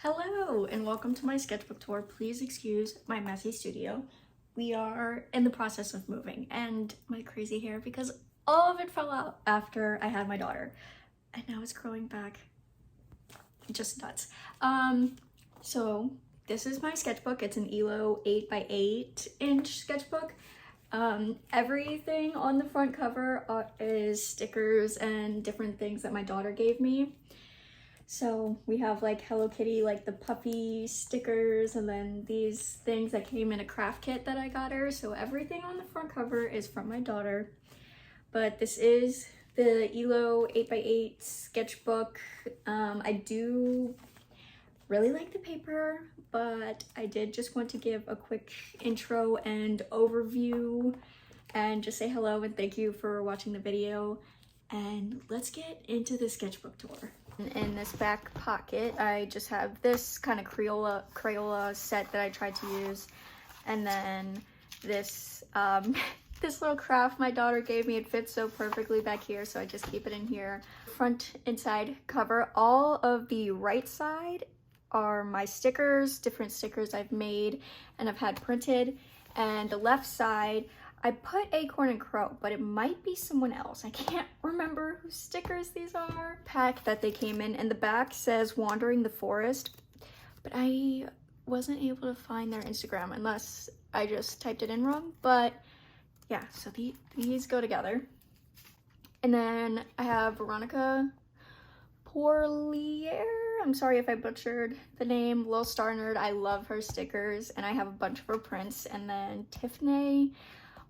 Hello and welcome to my sketchbook tour. Please excuse my messy studio. We are in the process of moving and my crazy hair because all of it fell out after I had my daughter and now it's growing back. Just nuts. So this is my sketchbook. It's an illo 8x8 inch sketchbook. Everything on the front cover is stickers and different things that my daughter gave me. So we have like Hello Kitty, like the puppy stickers, and then these things that came in a craft kit that I got her. So everything on the front cover is from my daughter. But this is the illo 8x8 sketchbook. I do really like the paper, but I did just want to give a quick intro and overview and just say hello and thank you for watching the video. And let's get into the sketchbook tour. In this back pocket, I just have this kind of Crayola set that I tried to use, and then this this little craft my daughter gave me. It fits so perfectly back here, so I just keep it in here. Front and side cover. All of the right side are my stickers, different stickers I've made and I've had printed, and the left side I put Acorn and Crow, but it might be someone else. I can't remember whose stickers these are. Pack that they came in, and the back says Wandering the Forest, but I wasn't able to find their Instagram unless I just typed it in wrong. But yeah, so these go together. And then I have Veronica Porlier. I'm sorry if I butchered the name. Little Star Nerd. I love her stickers, and I have a bunch of her prints. And then Tiffany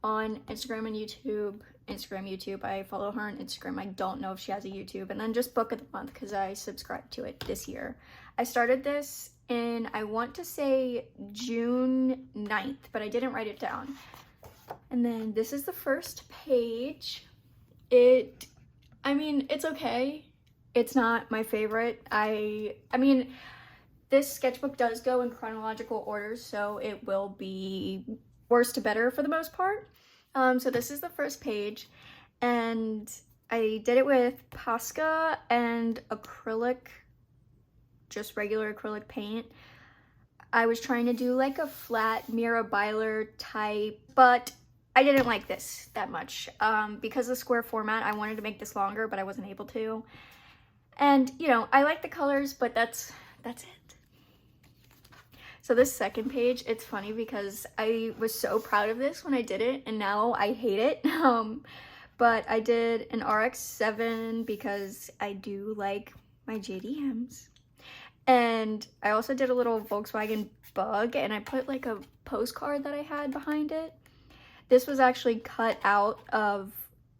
on Instagram and YouTube. YouTube. I follow her on Instagram. I don't know if she has a YouTube. And then just Book of the Month because I subscribed to it this year. I started this in, I want to say June 9th, but I didn't write it down. And then this is the first page. I mean, it's okay. It's not my favorite. I mean, this sketchbook does go in chronological order, so it will be worse to better for the most part. So this is the first page, and I did it with Posca and acrylic, just regular acrylic paint. I was trying to do like a flat Mira Byler type, but I didn't like this that much. Because of the square format, I wanted to make this longer, but I wasn't able to. And, you know, I like the colors, but that's it. So this second page, it's funny because I was so proud of this when I did it, and now I hate it. But I did an RX-7 because I do like my JDMs. And I also did a little Volkswagen Bug, and I put like a postcard that I had behind it. This was actually cut out of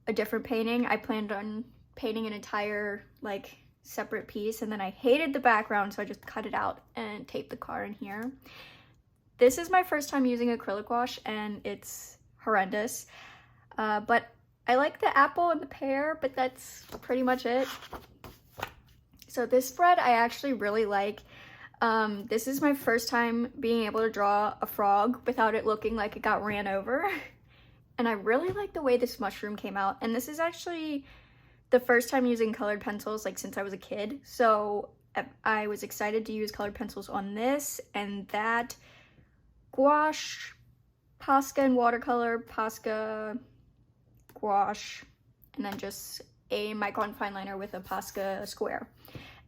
a different painting. I planned on painting an entire like separate piece, and then I hated the background, so I just cut it out and taped the car in here. This is my first time using acrylic wash, and it's horrendous. But I like the apple and the pear, but that's pretty much it. So this spread I actually really like. This is my first time being able to draw a frog without it looking like it got ran over. And I really like the way this mushroom came out. And this is actually the first time using colored pencils like since I was a kid. So I was excited to use colored pencils on this and that. Gouache, Posca and watercolor, Posca, gouache, and then just a Micron fine liner with a Posca square.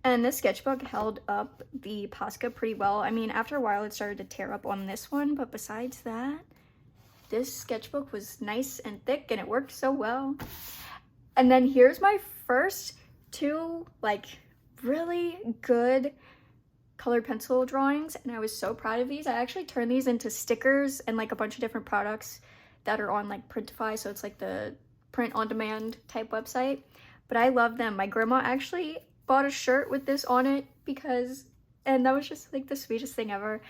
And this sketchbook held up the Posca pretty well. I mean, after a while it started to tear up on this one, but besides that, this sketchbook was nice and thick and it worked so well. And then here's my first two like really good colored pencil drawings, and I was so proud of these. I actually turned these into stickers and like a bunch of different products that are on like Printify, so it's like the print on demand type website. But I love them. My grandma actually bought a shirt with this on it and that was just like the sweetest thing ever.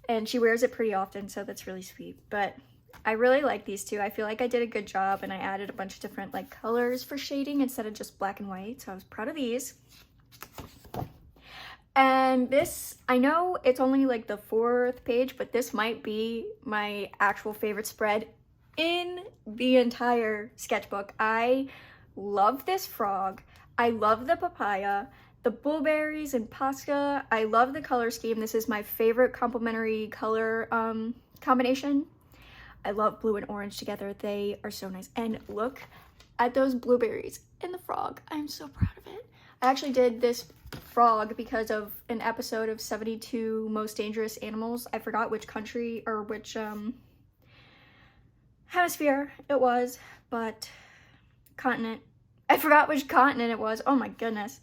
And she wears it pretty often, so that's really sweet. But I really like these two. I feel like I did a good job, and I added a bunch of different like colors for shading instead of just black and white, so I was proud of these. And this, I know it's only like the fourth page, but this might be my actual favorite spread in the entire sketchbook. I love this frog. I love the papaya. the blueberries and pasta. I love the color scheme. This is my favorite complementary color combination. I love blue and orange together. They are so nice. And look at those blueberries and the frog. I'm so proud of it. I actually did this frog because of an episode of 72 Most Dangerous Animals. I forgot which country or which hemisphere it was, but continent. I forgot which continent it was. Oh my goodness.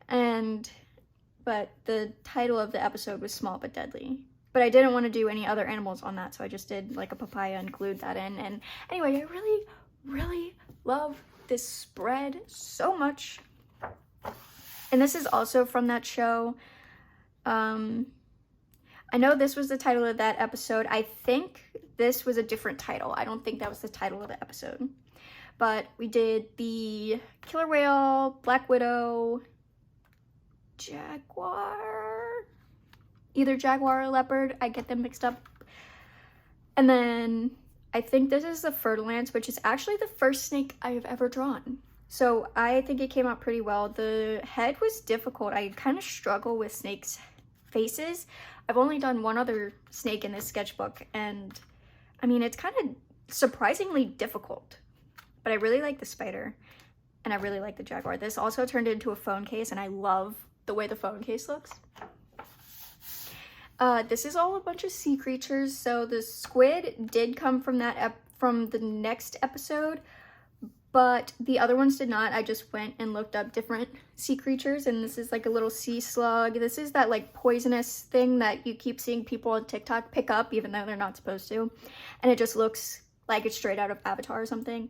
But the title of the episode was Small But Deadly. But I didn't want to do any other animals on that, so I just did like a papaya and glued that in. And anyway, I really, really love this spread so much. And this is also from that show. I know this was the title of that episode. I think this was a different title. I don't think that was the title of the episode. But we did the killer whale, black widow, jaguar, either jaguar or leopard. I get them mixed up. And then I think this is the Fer-de-Lance, which is actually the first snake I have ever drawn. So I think it came out pretty well. The head was difficult. I kind of struggle with snakes' faces. I've only done one other snake in this sketchbook, and I mean, it's kind of surprisingly difficult. But I really like the spider, and I really like the jaguar. This also turned into a phone case, and I love the way the phone case looks. This is all a bunch of sea creatures. So the squid did come from from the next episode, but the other ones did not. I just went and looked up different sea creatures, and this is like a little sea slug. This is that like poisonous thing that you keep seeing people on TikTok pick up, even though they're not supposed to. And it just looks like it's straight out of Avatar or something.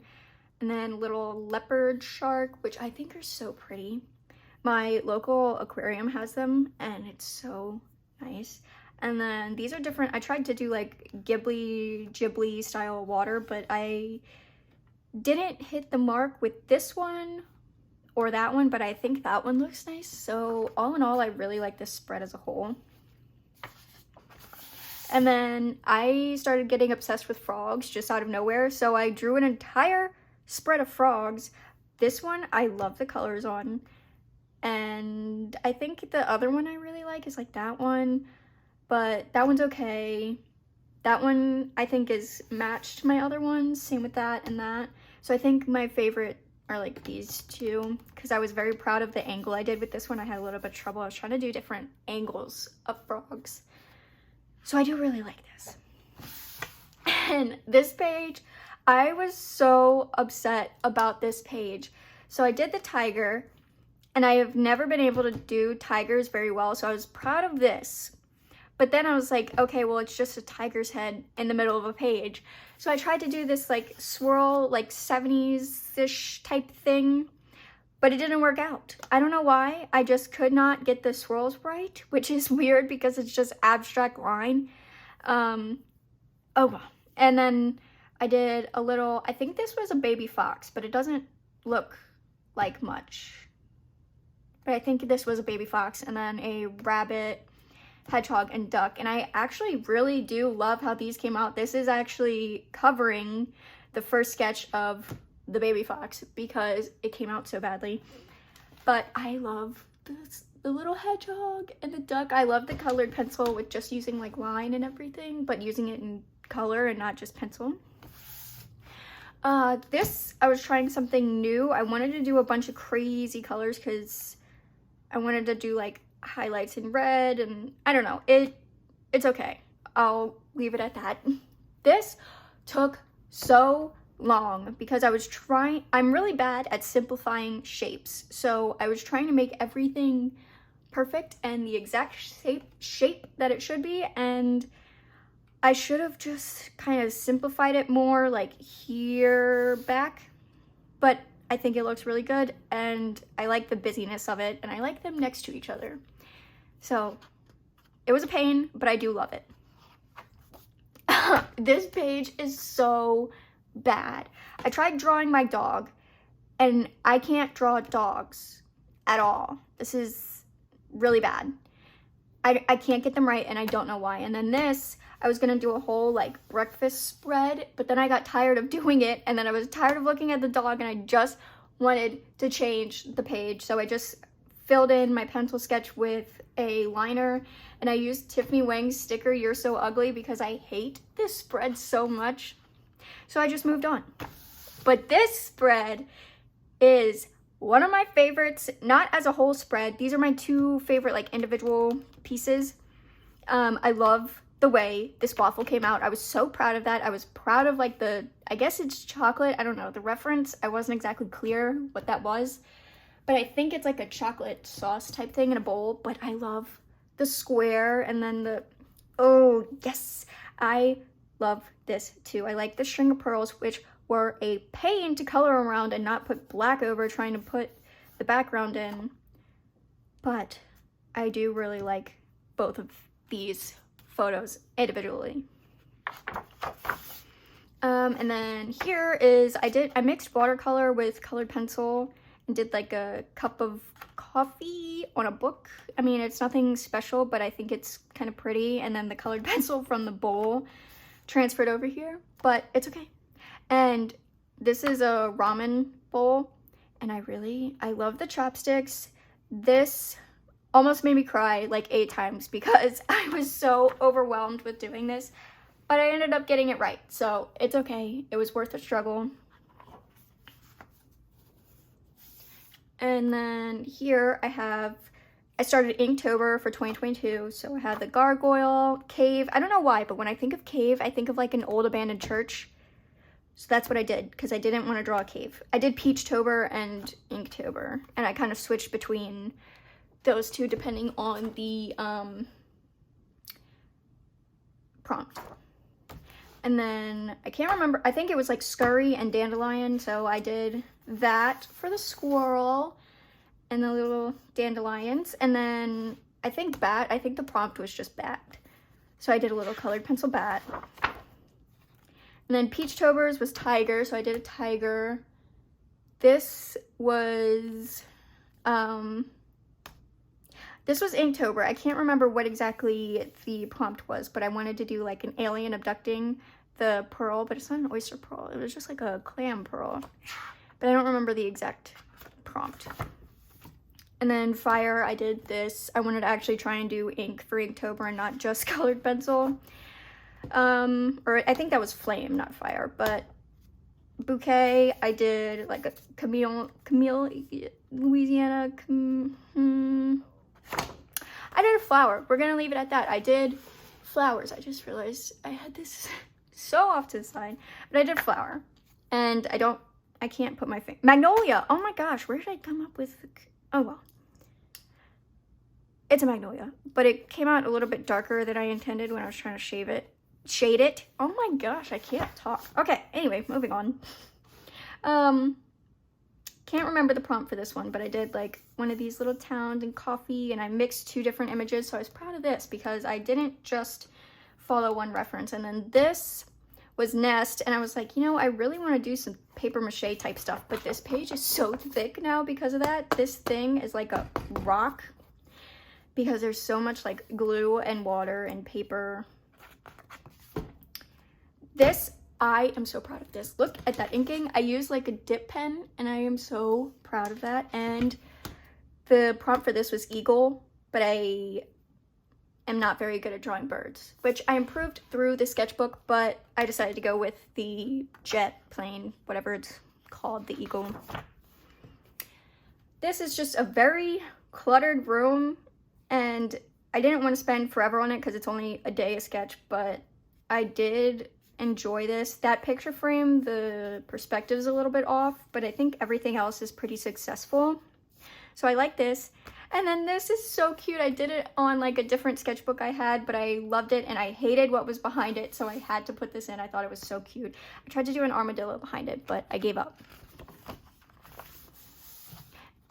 And then little leopard shark, which I think are so pretty. My local aquarium has them, and it's so nice. And then these are different. I tried to do like Ghibli style water, but I didn't hit the mark with this one or that one, but I think that one looks nice. So all in all, I really like this spread as a whole. And then I started getting obsessed with frogs just out of nowhere. So I drew an entire spread of frogs. This one I love the colors on. And I think the other one I really like is like that one, but that one's okay. That one I think is matched to my other ones, same with that and that. So I think my favorite are like these two, because I was very proud of the angle I did with this one. I had a little bit of trouble. I was trying to do different angles of frogs. So I do really like this. And this page, I was so upset about this page. So I did the tiger, and I have never been able to do tigers very well, so I was proud of this. But then I was like, okay, well, it's just a tiger's head in the middle of a page. So I tried to do this like swirl, like 70s-ish type thing, but it didn't work out. I don't know why. I just could not get the swirls right, which is weird because it's just abstract line. Oh, well. And then I did a little, I think this was a baby fox, but it doesn't look like much. But I think this was a baby fox, and then a rabbit, hedgehog, and duck. And I actually really do love how these came out. This is actually covering the first sketch of the baby fox because it came out so badly. But I love the little hedgehog and the duck. I love the colored pencil with just using like line and everything, but using it in color and not just pencil. This, I was trying something new. I wanted to do a bunch of crazy colors because I wanted to do like highlights in red, and I don't know, it's okay. I'll leave it at that. This took so long because I'm really bad at simplifying shapes. So I was trying to make everything perfect and the exact shape that it should be, and I should have just kind of simplified it more, like here back, but I think it looks really good, and I like the busyness of it, and I like them next to each other. So it was a pain, but I do love it. This page is so bad. I tried drawing my dog, and I can't draw dogs at all. This is really bad. I can't get them right, and I don't know why. And then this, I was gonna do a whole like breakfast spread, but then I got tired of doing it, and then I was tired of looking at the dog, and I just wanted to change the page. So I just filled in my pencil sketch with a liner, and I used Tiffany Wang's sticker, You're So Ugly, because I hate this spread so much. So I just moved on. But this spread is one of my favorites, not as a whole spread. These are my two favorite like individual pieces. I love the way this waffle came out. I was so proud of that. I was proud of like the, I guess it's chocolate. I don't know, the reference. I wasn't exactly clear what that was, but I think it's like a chocolate sauce type thing in a bowl. But I love the square and then the, oh yes, I love this too. I like the string of pearls, which were a pain to color around and not put black over trying to put the background in. But I do really like both of these photos individually. And then here is, I mixed watercolor with colored pencil and did like a cup of coffee on a book. I mean, it's nothing special, but I think it's kind of pretty. And then the colored pencil from the bowl transferred over here, but it's okay. And this is a ramen bowl, and I love the chopsticks. This almost made me cry like 8 times because I was so overwhelmed with doing this, but I ended up getting it right, so it's okay. It was worth the struggle. And then here I started Inktober for 2022, so I had the gargoyle, cave. I don't know why, but when I think of cave, I think of like an old abandoned church. So that's what I did, because I didn't want to draw a cave. I did Peachtober and Inktober, and I kind of switched between those two depending on the prompt. And then I can't remember, I think it was like scurry and dandelion, so I did that for the squirrel and the little dandelions. And then I think the prompt was just bat, so I did a little colored pencil bat. And then Peachtober's was tiger, so I did a tiger. This was Inktober. I can't remember what exactly the prompt was, but I wanted to do like an alien abducting the pearl, but it's not an oyster pearl. It was just like a clam pearl, but I don't remember the exact prompt. And then fire, I did this. I wanted to actually try and do ink for Inktober and not just colored pencil. Or I think that was flame, not fire, but bouquet, I did like a Camille, Louisiana, I did a flower. We're gonna leave it at that. I did flowers. I just realized I had this so off to the side, but I did flower. And I can't put my finger. Magnolia! Oh my gosh, where did I come up with? Oh well. It's a magnolia, but it came out a little bit darker than I intended when I was trying to shade it. Oh my gosh, I can't talk. Okay, anyway, moving on. Can't remember the prompt for this one, but I did like one of these little towns and coffee, and I mixed 2 different images, so I was proud of this because I didn't just follow one reference. And then this was Nest, and I was like, you know, I really want to do some paper mache type stuff, but this page is so thick now because of that. This thing is like a rock because there's so much like glue and water and paper. This, I am so proud of this. Look at that inking. I used like a dip pen, and I am so proud of that. And the prompt for this was eagle, but I am not very good at drawing birds, which I improved through the sketchbook, but I decided to go with the jet plane, whatever it's called, the eagle. This is just a very cluttered room, and I didn't want to spend forever on it because it's only a day a sketch, but I did enjoy this. That picture frame, the perspective's a little bit off, but I think everything else is pretty successful. So I like this. And then this is so cute. I did it on like a different sketchbook I had, but I loved it and I hated what was behind it, so I had to put this in. I thought it was so cute. I tried to do an armadillo behind it, but I gave up.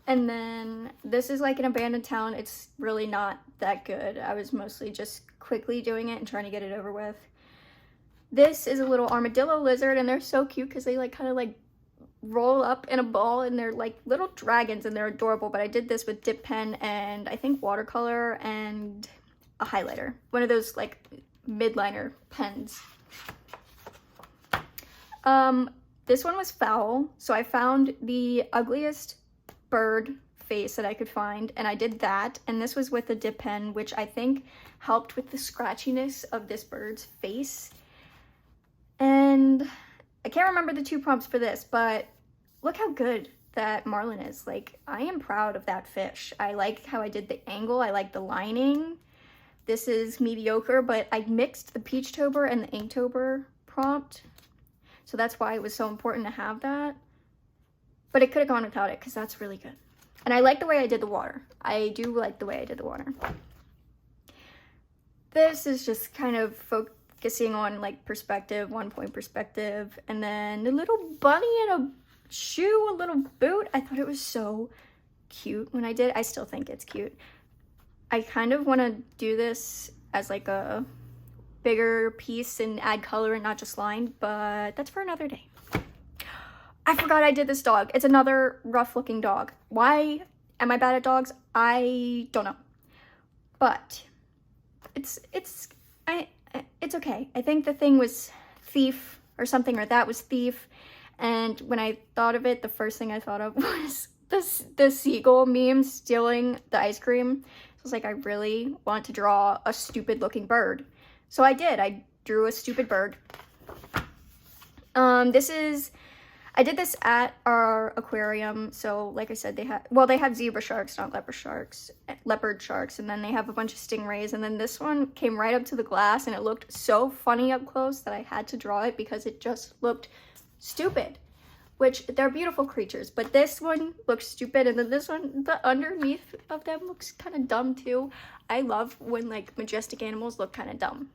And then this is like an abandoned town. It's really not that good. I was mostly just quickly doing it and trying to get it over with. This is a little armadillo lizard, and they're so cute because they like kind of like roll up in a ball, and they're like little dragons and they're adorable. But I did this with dip pen and I think watercolor and a highlighter, one of those like midliner pens. This one was fowl, so I found the ugliest bird face that I could find, and I did that. And this was with a dip pen, which I think helped with the scratchiness of this bird's face. And I can't remember the 2 prompts for this, but look how good that marlin is. Like, I am proud of that fish. I like how I did the angle. I like the lining. This is mediocre, but I mixed the Peachtober and the Inktober prompt. So that's why it was so important to have that. But it could have gone without it because that's really good. And I like the way I did the water. I do like the way I did the water. This is just kind of focusing on like perspective, 1-point perspective. And then the little bunny in a shoe, a little boot. I thought it was so cute when I did. I still think it's cute. I kind of want to do this as like a bigger piece and add color and not just line, but that's for another day. I forgot I did this dog. It's another rough looking dog. Why am I bad at dogs? I don't know. But it's okay. I think the thing was Thief or something, or that was Thief. And when I thought of it, the first thing I thought of was the seagull meme stealing the ice cream. So I was like, I really want to draw a stupid looking bird. So I did. I drew a stupid bird. I did this at our aquarium. So like I said, they have zebra sharks, not leopard sharks. And then they have a bunch of stingrays. And then this one came right up to the glass and it looked so funny up close that I had to draw it because it just looked stupid, which they're beautiful creatures. But this one looks stupid. And then this one, the underneath of them looks kind of dumb too. I love when like majestic animals look kind of dumb.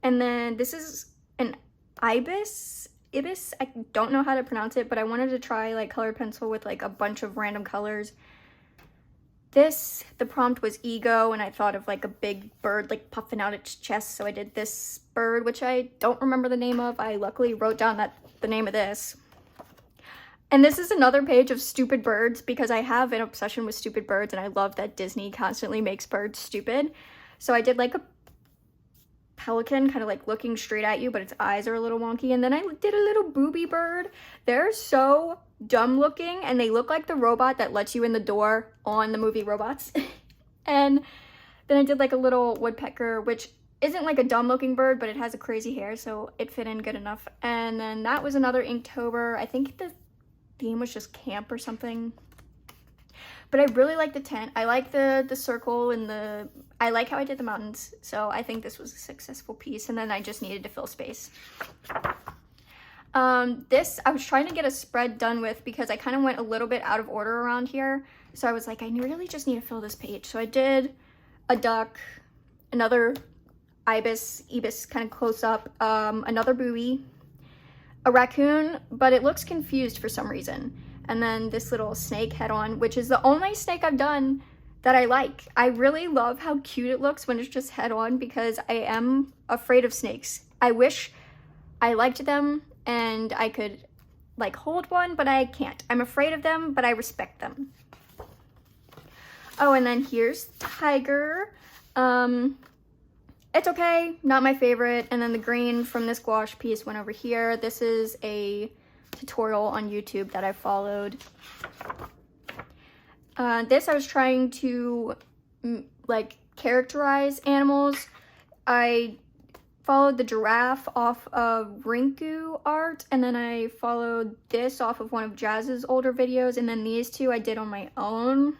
And then this is an ibis. I don't know how to pronounce it, but I wanted to try like colored pencil with like a bunch of random colors. The prompt was ego, and I thought of like a big bird like puffing out its chest, so I did this bird, which I don't remember the name of. I luckily wrote down the name of this. And this is another page of stupid birds because I have an obsession with stupid birds, and I love that Disney constantly makes birds stupid. So I did like a pelican kind of like looking straight at you, but its eyes are a little wonky. And then I did a little booby bird. They're so dumb looking, and they look like the robot that lets you in the door on the movie Robots. And then I did like a little woodpecker, which isn't like a dumb looking bird, but it has a crazy hair, so it fit in good enough. And then that was another Inktober. I think the theme was just camp or something. But I really like the tent. I like the circle and I like how I did the mountains. So I think this was a successful piece. And then I just needed to fill space. This, I was trying to get a spread done with because I kind of went a little bit out of order around here. So I was like, I really just need to fill this page. So I did a duck, another ibis kind of close up, another buoy, a raccoon, but it looks confused for some reason. And then this little snake head on, which is the only snake I've done that I like. I really love how cute it looks when it's just head on because I am afraid of snakes. I wish I liked them and I could like hold one, but I can't. I'm afraid of them, but I respect them. Oh, and then here's Tiger. It's okay, not my favorite. And then the green from this gouache piece went over here. This is a tutorial on YouTube that I followed. This I was trying to like characterize animals. I followed the giraffe off of KVWArt, and then I followed this off of one of Jazz's older videos, and then these two I did on my own.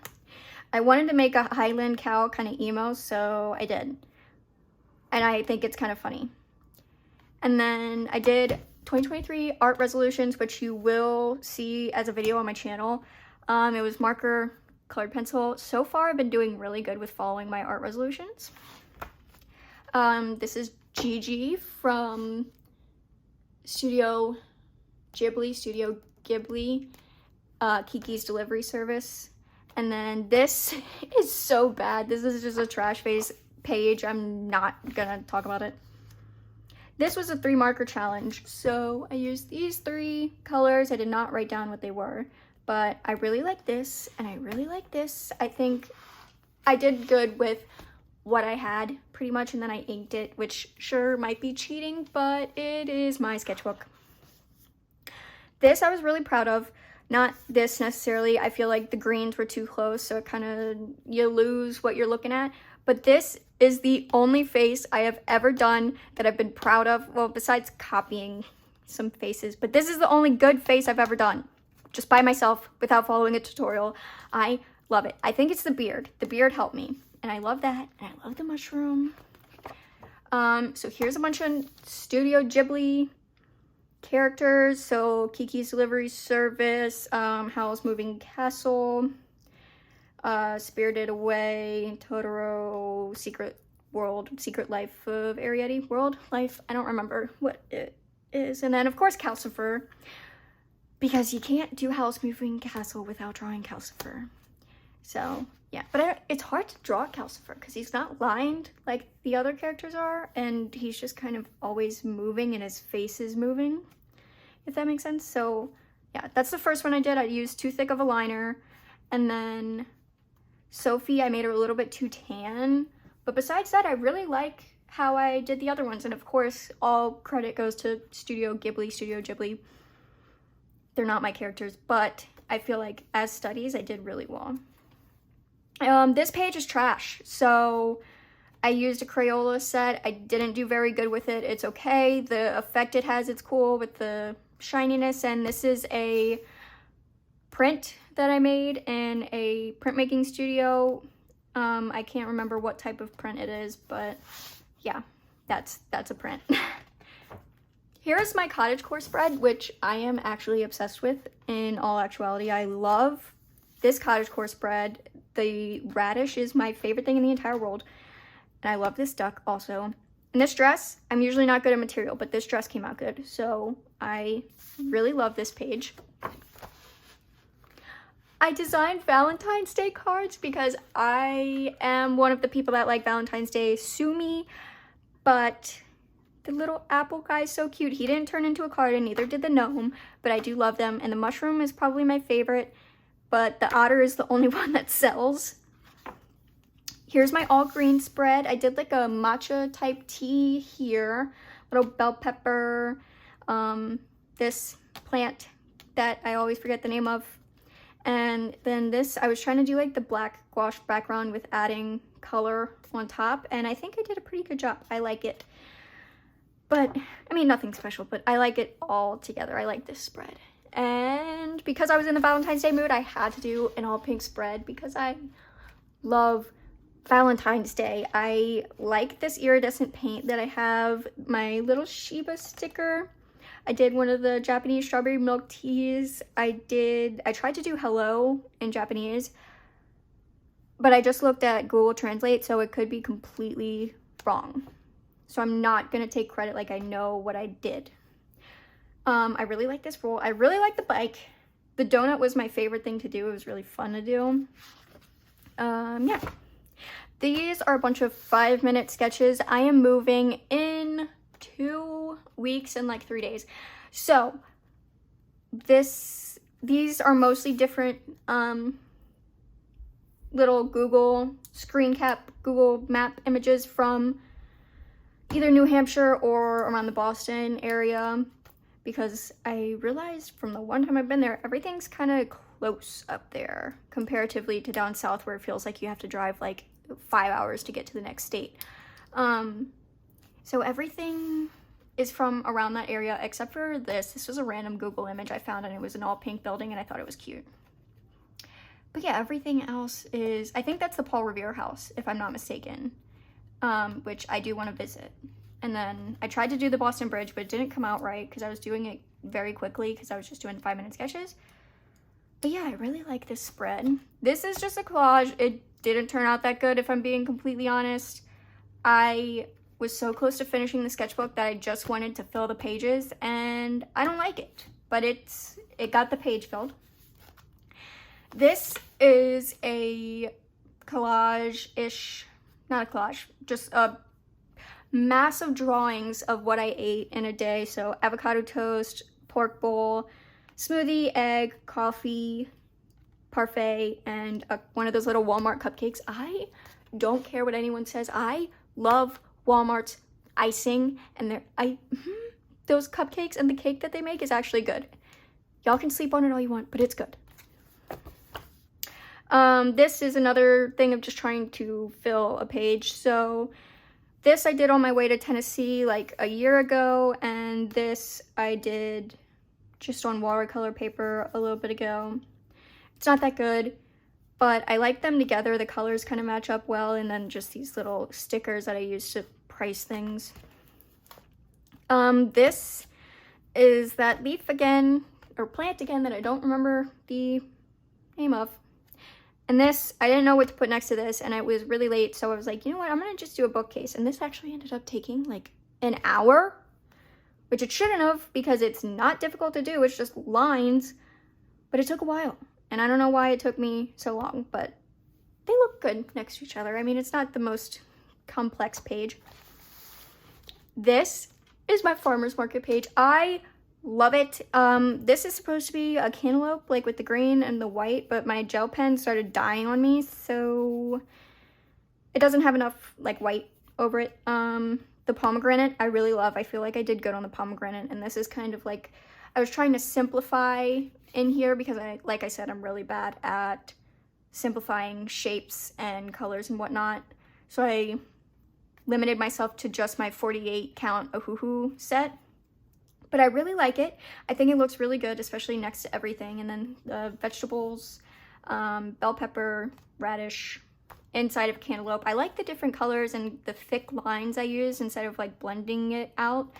I wanted to make a Highland cow kind of emo, so I did. And I think it's kind of funny. And then I did 2023 art resolutions, which you will see as a video on my channel. It was marker, colored pencil. So far, I've been doing really good with following my art resolutions. This is Gigi from Studio Ghibli, Kiki's Delivery Service. And then this is so bad. This is just a trash face page. I'm not gonna talk about it. This was a 3 marker challenge, so I used these 3 colors. I did not write down what they were, but I really like this, and I really like this. I think I did good with what I had, pretty much, and then I inked it, which sure might be cheating, but it is my sketchbook. This I was really proud of. Not this necessarily. I feel like the greens were too close, so it kind of, you lose what you're looking at. But this is the only face I have ever done that I've been proud of. Well, besides copying some faces, but this is the only good face I've ever done. Just by myself, without following a tutorial. I love it. I think it's the beard. The beard helped me. And I love that. And I love the mushroom. So here's a bunch of Studio Ghibli characters. So Kiki's Delivery Service, Howl's Moving Castle, Spirited Away, Totoro, Secret World, Secret Life of Arrietty, World Life, I don't remember what it is. And then of course Calcifer, because you can't do Howl's Moving Castle without drawing Calcifer. So yeah, but it's hard to draw Calcifer because he's not lined like the other characters are, and he's just kind of always moving and his face is moving, if that makes sense. So yeah, that's the first one I did. I used too thick of a liner. And then Sophie, I made her a little bit too tan. But besides that, I really like how I did the other ones. And of course, all credit goes to Studio Ghibli. They're not my characters, but I feel like as studies, I did really well. This page is trash. So I used a Crayola set. I didn't do very good with it. It's okay. The effect it has, it's cool with the shininess. And this is a print that I made in a printmaking studio. I can't remember what type of print it is, but yeah, that's a print. Here's my cottagecore spread, which I am actually obsessed with. In all actuality, I love this cottagecore spread. The radish is my favorite thing in the entire world. And I love this duck also. And this dress, I'm usually not good at material, but this dress came out good. So I really love this page. I designed Valentine's Day cards because I am one of the people that like Valentine's Day. Sue me, but the little apple guy is so cute. He didn't turn into a card and neither did the gnome, but I do love them. And the mushroom is probably my favorite, but the otter is the only one that sells. Here's my all green spread. I did like a matcha type tea here, little bell pepper, this plant that I always forget the name of. And then this, I was trying to do like the black gouache background with adding color on top, and I think I did a pretty good job. I like it. But, I mean, nothing special, but I like it all together. I like this spread. And because I was in the Valentine's Day mood, I had to do an all pink spread because I love Valentine's Day. I like this iridescent paint that I have, my little Shiba sticker. I did one of the Japanese strawberry milk teas. I tried to do hello in Japanese, but I just looked at Google Translate, so it could be completely wrong. So I'm not gonna take credit like I know what I did. I really like this roll. I really like the bike. The donut was my favorite thing to do. It was really fun to do. Yeah. These are a bunch of 5-minute sketches. I am moving in 2 weeks and like 3 days. So these are mostly different little Google screen cap, Google map images from either New Hampshire or around the Boston area, because I realized from the one time I've been there, everything's kind of close up there comparatively to down south where it feels like you have to drive like 5 hours to get to the next state. So everything is from around that area except for this. This was a random Google image I found and it was an all pink building and I thought it was cute. But yeah, everything else is, I think that's the Paul Revere house, if I'm not mistaken, which I do want to visit. And then I tried to do the Boston Bridge, but it didn't come out right because I was doing it very quickly because I was just doing 5-minute sketches. But yeah, I really like this spread. This is just a collage. It didn't turn out that good, if I'm being completely honest. I was so close to finishing the sketchbook that I just wanted to fill the pages, and I don't like it, but it got the page filled. This is a collage-ish, not a collage, just a massive drawings of what I ate in a day. So avocado toast, pork bowl, smoothie, egg, coffee, parfait, and one of those little Walmart cupcakes. I don't care what anyone says. I love Walmart's icing, and those cupcakes and the cake that they make is actually good. Y'all can sleep on it all you want, but it's good. This is another thing of just trying to fill a page. So this I did on my way to Tennessee like a year ago, and this I did just on watercolor paper a little bit ago. It's not that good, but I like them together. The colors kind of match up well, and then just these little stickers that I use to price things. This is that leaf again, or plant again, that I don't remember the name of. And this, I didn't know what to put next to this, and it was really late, so I was like, you know what, I'm gonna just do a bookcase. And this actually ended up taking like an hour, which it shouldn't have, because it's not difficult to do, it's just lines, but it took a while. And I don't know why it took me so long, but they look good next to each other. I mean, it's not the most complex page. This is my farmer's market page. I love it. This is supposed to be a cantaloupe, like with the green and the white, but my gel pen started dying on me, so it doesn't have enough like white over it. The pomegranate I really love. I feel like I did good on the pomegranate, and this is kind of like, I was trying to simplify in here because like I said, I'm really bad at simplifying shapes and colors and whatnot. So I limited myself to just my 48 count Ohuhu set. But I really like it. I think it looks really good, especially next to everything. And then the vegetables, bell pepper, radish, inside of cantaloupe. I like the different colors and the thick lines I use instead of like blending it out.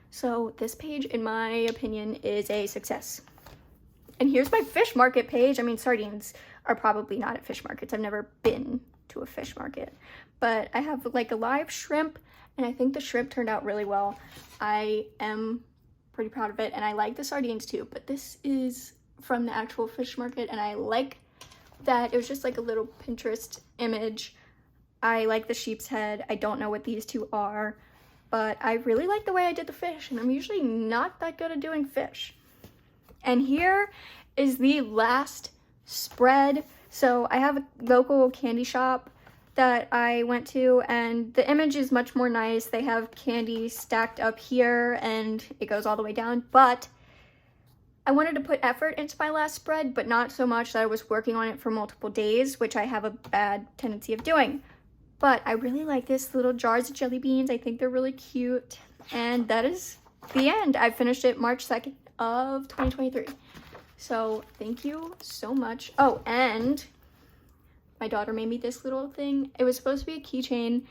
So this page, in my opinion, is a success. And here's my fish market page. I mean, sardines are probably not at fish markets. I've never been to a fish market. But I have like a live shrimp, and I think the shrimp turned out really well. I am pretty proud of it, and I like the sardines too, but this is from the actual fish market, and I like that it was just like a little Pinterest image. I like the sheep's head. I don't know what these two are, but I really like the way I did the fish, and I'm usually not that good at doing fish. And here is the last spread. So I have a local candy shop that I went to, and the image is much more nice. They have candy stacked up here and it goes all the way down, but I wanted to put effort into my last spread, but not so much that I was working on it for multiple days, which I have a bad tendency of doing. But I really like this little jars of jelly beans. I think they're really cute. And that is the end. I finished it March 2nd of 2023. So thank you so much. Oh, and my daughter made me this little thing. It was supposed to be a keychain,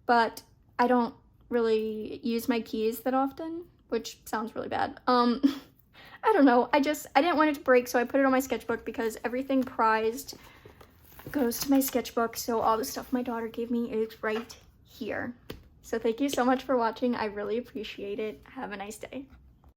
but I don't really use my keys that often, which sounds really bad. I don't know. I didn't want it to break, so I put it on my sketchbook because everything prized goes to my sketchbook. So all the stuff my daughter gave me is right here. So thank you so much for watching. I really appreciate it. Have a nice day.